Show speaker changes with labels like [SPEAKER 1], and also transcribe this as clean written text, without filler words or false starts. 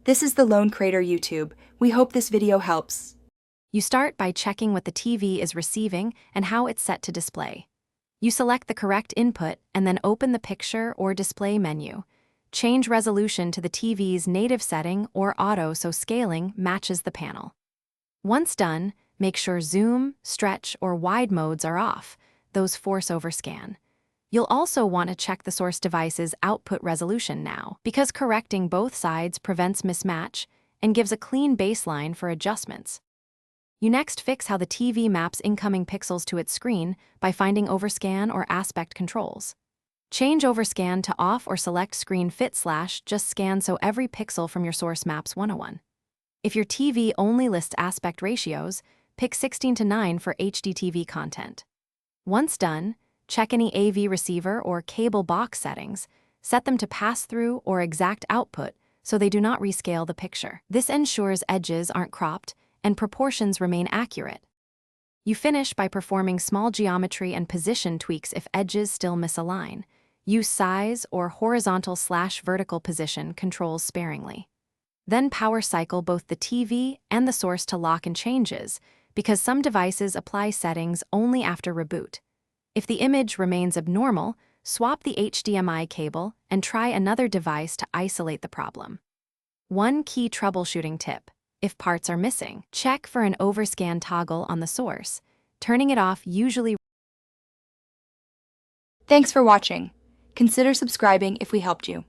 [SPEAKER 1] This is the Lone Crater YouTube. We hope this video helps.
[SPEAKER 2] You start by checking what the TV is receiving and how it's set to display. You select the correct input and then open the picture or display menu. Change resolution to the TV's native setting or auto so scaling matches the panel. Once done, make sure zoom, stretch, or wide modes are off. Those force overscan. You'll also want to check the source device's output resolution now, because correcting both sides prevents mismatch and gives a clean baseline for adjustments. You next fix how the TV maps incoming pixels to its screen by finding overscan or aspect controls. Change overscan to off or select screen fit/just scan so every pixel from your source maps 1:1. If your TV only lists aspect ratios, pick 16:9 for HD TV content. Once done, check any AV receiver or cable box settings, set them to pass-through or exact output so they do not rescale the picture. This ensures edges aren't cropped and proportions remain accurate. You finish by performing small geometry and position tweaks if edges still misalign. Use size or horizontal/vertical position controls sparingly. Then power cycle both the TV and the source to lock and changes, because some devices apply settings only after reboot. If the image remains abnormal, swap the HDMI cable and try another device to isolate the problem. One key troubleshooting tip: if parts are missing, check for an overscan toggle on the source. Turning it off usually.
[SPEAKER 1] Thanks for watching. Consider subscribing if we helped you.